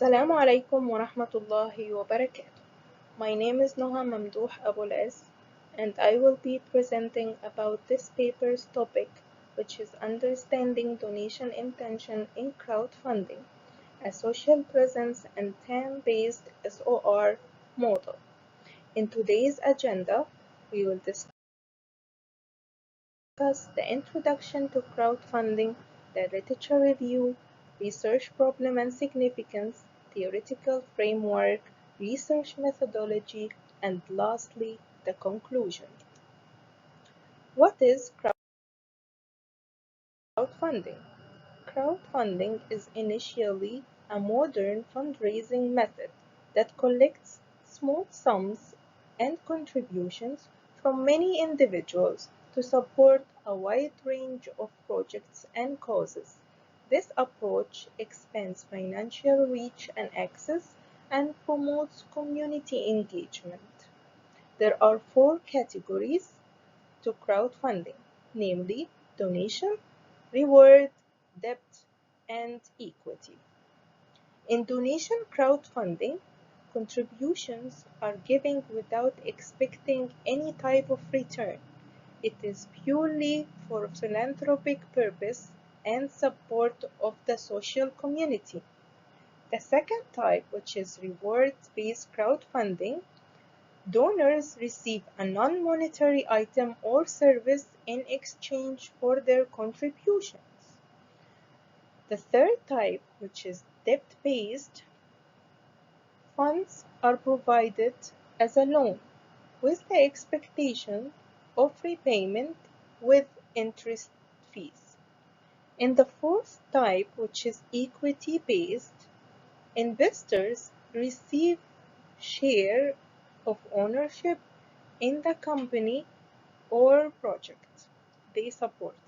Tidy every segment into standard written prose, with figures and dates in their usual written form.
Assalamu alaikum wa rahmatullahi wa barakatuh. My name is Noha Mamdouh Aboueliz, and I will be presenting about this paper's topic, which is Understanding Donation Intention in Crowdfunding, a Social Presence and TAM-Based SOR Model. In today's agenda, we will discuss the introduction to crowdfunding, the literature review, research problem and significance, theoretical framework, research methodology, and lastly, the conclusion. What is crowdfunding? Crowdfunding is initially a modern fundraising method that collects small sums and contributions from many individuals to support a wide range of projects and causes. This approach expands financial reach and access and promotes community engagement. There are four categories to crowdfunding, namely donation, reward, debt, and equity. In donation crowdfunding, contributions are given without expecting any type of return. It is purely for philanthropic purpose and support of the social community. The second type, which is reward-based crowdfunding, donors receive a non-monetary item or service in exchange for their contributions. The third type, which is debt-based, funds are provided as a loan with the expectation of repayment with interest fees. In the fourth type, which is equity-based, investors receive share of ownership in the company or project they support.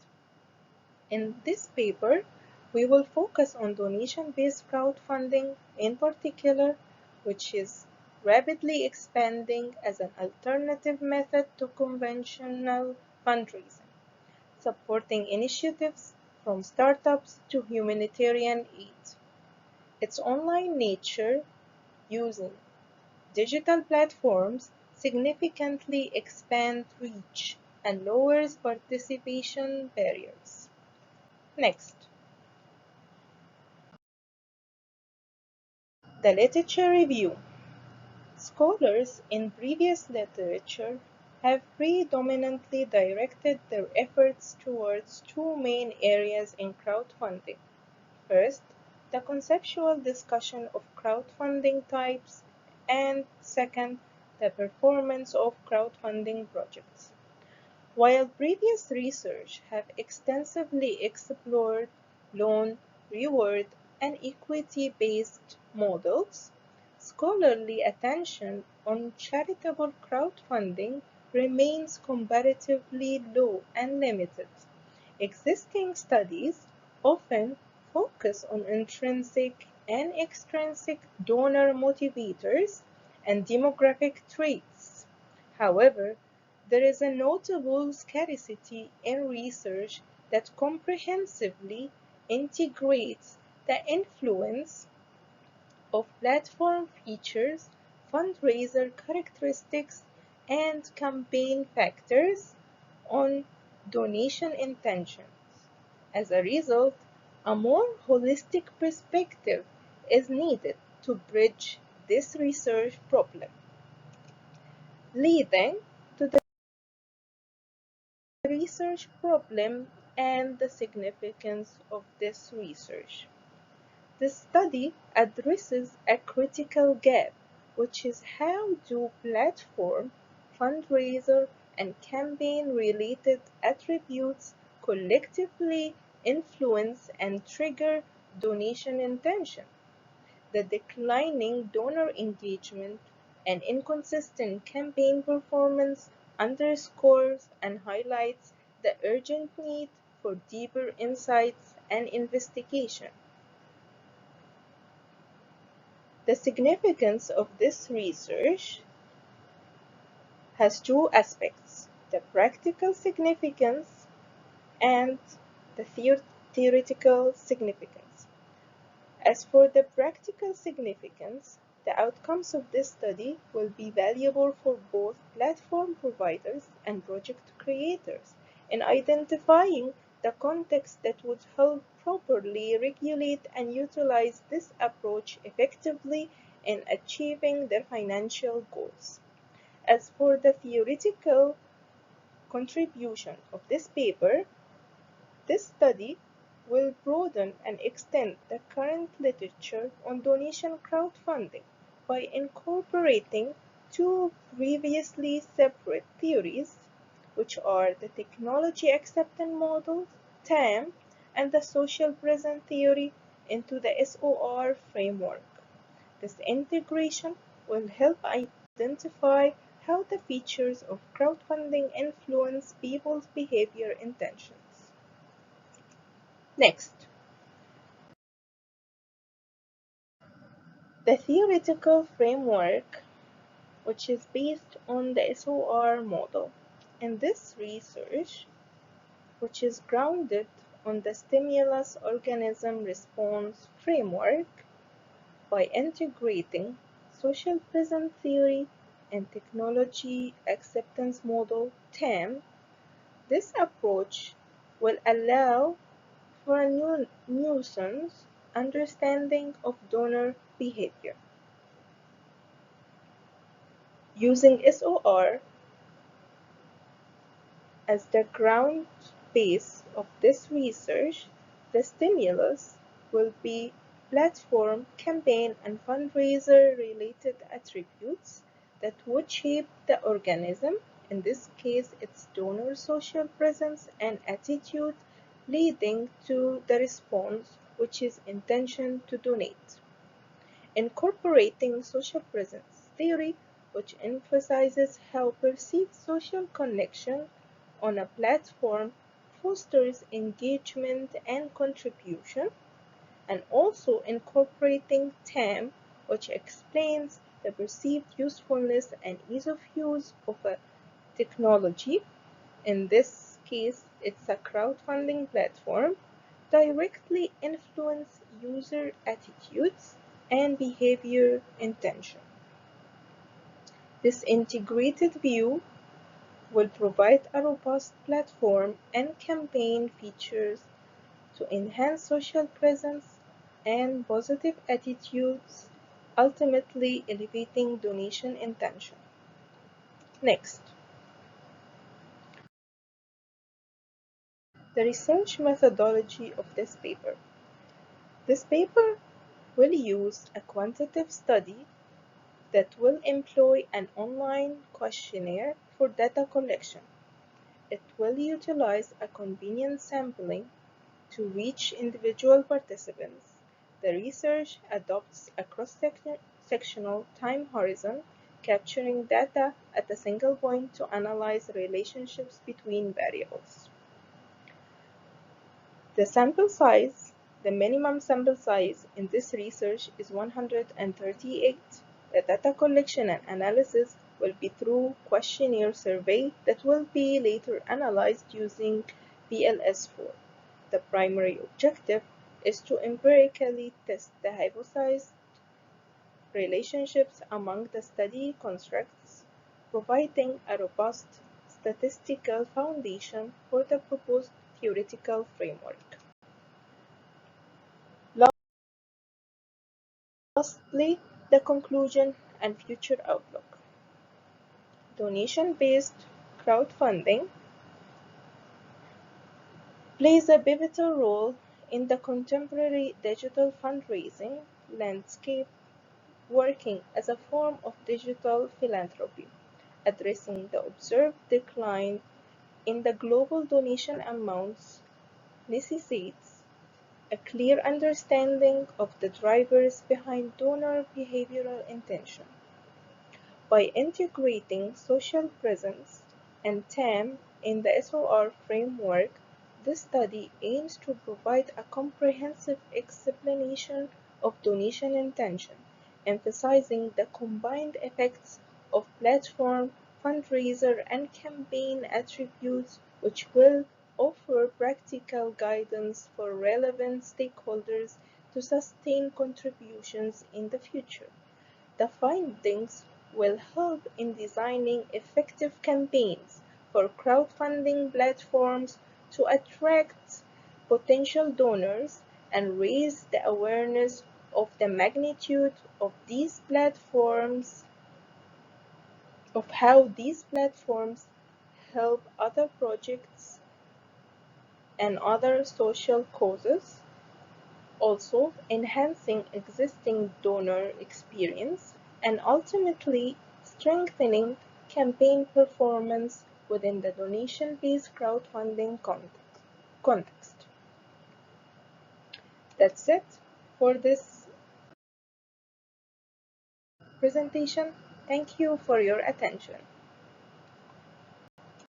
In this paper, we will focus on donation-based crowdfunding in particular, which is rapidly expanding as an alternative method to conventional fundraising, supporting initiatives from startups to humanitarian aid. Its online nature, using digital platforms, significantly expands reach and lowers participation barriers. Next, the literature review. Scholars in previous literature have predominantly directed their efforts towards two main areas in crowdfunding. First, the conceptual discussion of crowdfunding types, and second, the performance of crowdfunding projects. While previous research have extensively explored loan, reward, and equity-based models, scholarly attention on charitable crowdfunding remains comparatively low and limited. Existing studies often focus on intrinsic and extrinsic donor motivators and demographic traits. However, there is a notable scarcity in research that comprehensively integrates the influence of platform features, fundraiser characteristics, and campaign factors on donation intentions. As a result, a more holistic perspective is needed to bridge this research problem, leading to the research problem and the significance of this research. This study addresses a critical gap, which is how do platform, fundraiser, and campaign-related attributes collectively influence and trigger donation intention. The declining donor engagement and inconsistent campaign performance underscores and highlights the urgent need for deeper insights and investigation. The significance of this research has two aspects: the practical significance and the theoretical significance. As for the practical significance, the outcomes of this study will be valuable for both platform providers and project creators in identifying the context that would help properly regulate and utilize this approach effectively in achieving their financial goals. As for the theoretical contribution of this paper, this study will broaden and extend the current literature on donation crowdfunding by incorporating two previously separate theories, which are the technology acceptance model, TAM, and the social present theory, into the SOR framework. This integration will help identify how the features of crowdfunding influence people's behavior intentions. Next, the theoretical framework, which is based on the SOR model. In this research, which is grounded on the stimulus organism response framework, by integrating social present theory and technology acceptance model TAM, this approach will allow for a nuisance understanding of donor behavior. Using SOR as the ground base of this research, the stimulus will be platform, campaign, and fundraiser related attributes that would shape the organism, in this case its donor social presence and attitude, leading to the response, which is intention to donate. Incorporating social presence theory, which emphasizes how perceived social connection on a platform fosters engagement and contribution, and also incorporating TAM, which explains the perceived usefulness and ease of use of a technology, in this case it's a crowdfunding platform, directly influence user attitudes and behavior intention. This integrated view will provide a robust platform and campaign features to enhance social presence and positive attitudes, ultimately elevating donation intention. Next, the research methodology of this paper. This paper will use a quantitative study that will employ an online questionnaire for data collection. It will utilize a convenient sampling to reach individual participants. The research adopts a cross-sectional time horizon, capturing data at a single point to analyze relationships between variables. The sample size, the minimum sample size in this research is 138. The data collection and analysis will be through questionnaire survey that will be later analyzed using BLS4. The primary objective is to empirically test the hypothesized relationships among the study constructs, providing a robust statistical foundation for the proposed theoretical framework. Lastly, the conclusion and future outlook. Donation-based crowdfunding plays a pivotal role in the contemporary digital fundraising landscape, working as a form of digital philanthropy, addressing the observed decline in the global donation amounts necessitates a clear understanding of the drivers behind donor behavioral intention. By integrating social presence and TAM in the SOR framework, this study aims to provide a comprehensive explanation of donation intention, emphasizing the combined effects of platform, fundraiser, and campaign attributes, which will offer practical guidance for relevant stakeholders to sustain contributions in the future. The findings will help in designing effective campaigns for crowdfunding platforms to attract potential donors and raise the awareness of the magnitude of these platforms, of how these platforms help other projects and other social causes, also enhancing existing donor experience and ultimately strengthening campaign performance within the donation-based crowdfunding context. That's it for this presentation. Thank you for your attention.